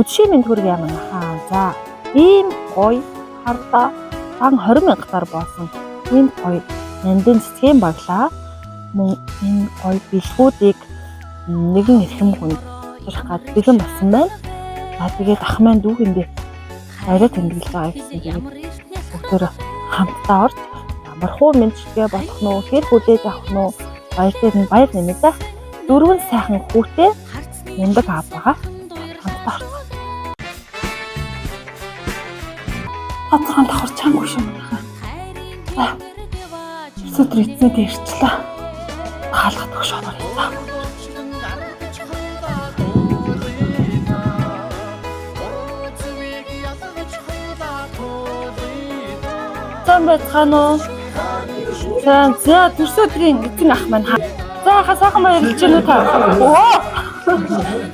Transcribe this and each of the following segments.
Бүдшийн төрөг юм аа. За ийм гоё хардаа дан 20,000-аар боосон ийм гоё нандин цэцгийн баглаа. Мөн энэ гоё бэлгүүдийг нэгэн эрхэм хүнд сурах гад бэлэн болсон байна. За тэгээд ах маань дүүхэндээ арай тэмдэглэж байгаа гэсэн тэгээд бүгдөө хамтдаа орж мархуу мэдчилгээ болох нь хэр хүлээж авах нь баяр дээр нь баяр нэмээд дөрвөн сайхан хүүтэй мундаг аав байгаа. Хамтдаа орж. Хатхан давхар чанга шүү мөнхөө. Өдөр эцсэд ирчлээ. Хаалгад өгш оноор яа. Сан байцгаана уу? За төрсөн өдрийн эцэг ах маань. За хасаахан баярлж байна уу та? Оо.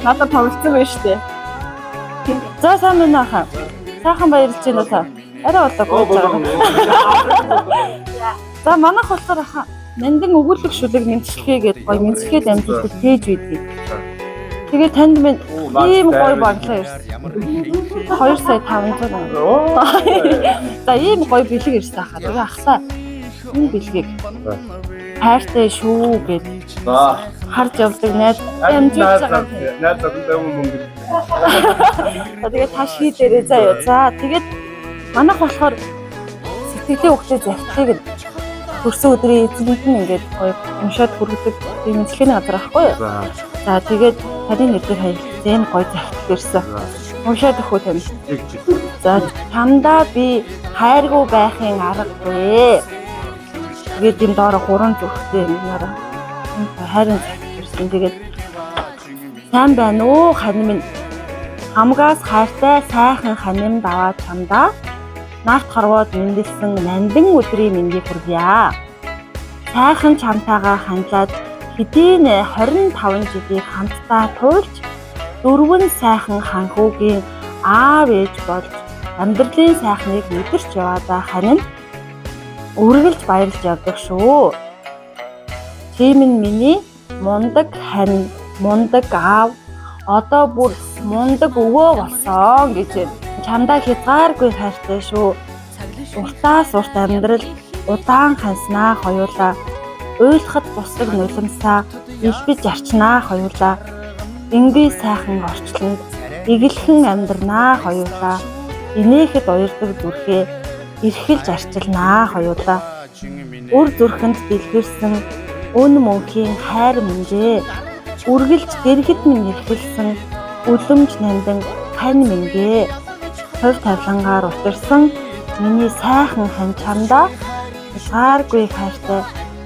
Надад тоглосон байж тээ. За сайн байна аа. Сайхан баярлж байна уу та? Арай болоо гооч байгаа. За манайх болохоор аха нандин өгүүлэг шүлэг мэдчилгээ гэдэг гоё мэдчилгээд амжилттай тээж үйдэг. Тэгээд танд минь ийм гоё баглаа ирсэн. 2,500,000. За ийм гоё бэлэг ирсэн хаа. Тэгээ ахсаа энэ бэлгийг хайртай шүү гэж харж явдаг найз амжуулж байгаа. Найз зөвхөн мөнгө. Тэгээд таш хий дээрээ заяа. За тэгээд манайх болохоор сэтгэлийн хөгжөө завтыг төрсөн өдрийн эзэнт нь ингээд гоё уншаад хүргэдэг тийм мэдлэгийн газар ахгүй юу? За тэгээд таны нэрээр хаягдсан гоё завтал ирсэн. Уншаад өгөх үү? За чамдаа би хайргүй байхын аргагүй. Тэгээд юм доороо 3 зүгтээ юмараа хайрын завтал ирсэн. Тэгээд сайн байна уу хань минь хамгаас хайртай сайхан ханим даваа чамдаа нарт харваад мэндэлсэн нандин өдрийн мэндийг хүргье. Сайхан чамтайгаа хандлаад хэдийн 25 жилийг хамтдаа туулж дөрвөн сайхан ханхуугийн аав ээж болж амьдралын сайхныг мэдэрч яваадаа харин үргэлж баярлж явдаг шүү. Тийм нь миний мундаг хань, мундаг аав одоо бүр мундаг өвөө болсон гэж чамдаа хязгааргүй хайртай шүү. Уртаас урт амьдрал удаан ханснаа хоёулаа. Уйлахад бусдаг нулимсаа илбэж арчнаа хоёулаа. Энгийн сайхан орчлонд эгэлхэн амьдрнаа хоёулаа. Инээхэд уярдаг зүрхээ эрхэлж арчилнаа хоёулаа. Үр зүрхэнд дэлгэрсэн өн мөнхийн хайр мэнгээ. Үргэлж дэргэд минь эрхэлсэн үлэмж нандин хань мэнгээ. Хов тавлангаар утарсан миний сайхан хань чамдаа хязгааргүй хайртай.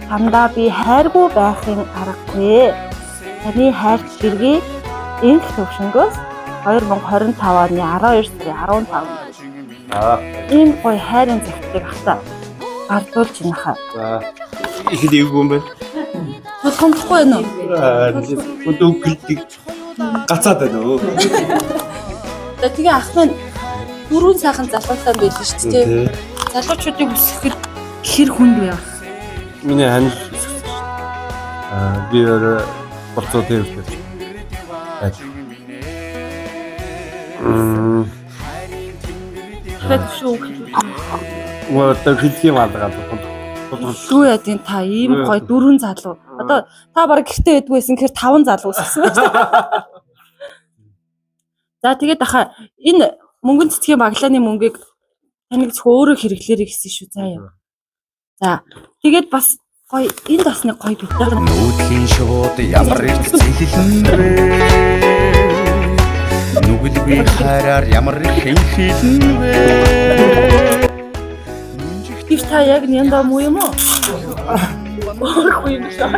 Чамдаа би хайргүй байхын аргагүй. Таны хайрт гэргийг энх төвшнгөөс 2025 оны 12 сарын 15-нд ийм гоё хайрын цагтыг ахтаа гардуулж байна хаа. За их дэвгүй юм байна. Тулгамдахгүй байна уу? Өдөө гэлдэг гацаад байна уу? Тэгээ ах маань дөрвөн сайхан залуутай байлаа шүү дээ. Залуучуудыг өсгөхөд хэр хүнд вэ? Миний хань би болцоо тэрвэр. Хэд шүү. Мөрөд хэлхий малгаад Юу яа тийм та ийм гоё дөрвөн залуу. Одоо та бараг гэртээ байдгүйсэн гэхээр 5 залуу өссөн байна. За тэгээд аха энэ мөнгөн цэцгийн баглааны мөнгийг таныг өөрөө хэрэглээрэй гэсэн шүү заяа. За тэгээд бас гоё энэ тасныг гоё битээ. Нүүдлийн шууд ямар их зэлэн бэ? Нүгэлгүй хараар ямар их хинхилэн бэ? Гэр та яг нянда муу юм уу? Оохгүй юм шиг.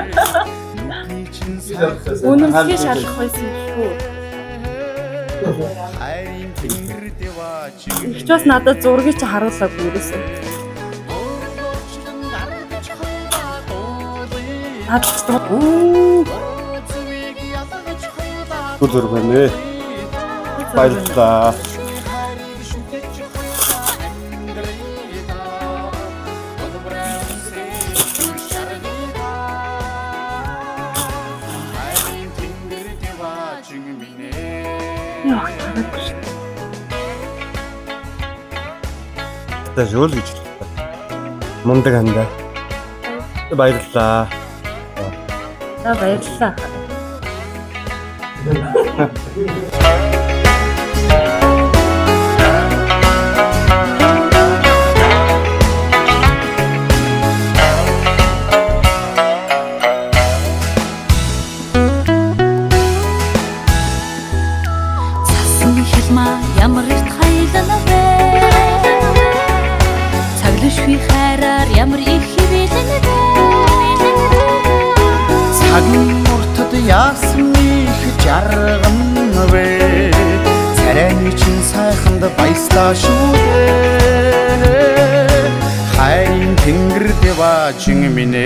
Үнэмсгээ шалах байсан шүү. Их ч бас надад зургийг чи харуулаагүй юусэн. Гүр байна. Баярлалаа. Яах вэ? баяртай шүү л гэж хэлдэг. Мундаг хандаа. Баярлалаа. За баярлалаа. Цасан хялмаа ямар их хайлана вэ? Цаглшгүй хайраар ямар их хивэлнэ вэ? Цагийн уртад яасан их жарган вэ? Царайны чин сайханд баяслаа шүү дээ. Хайрын тэнгэр дэважин минь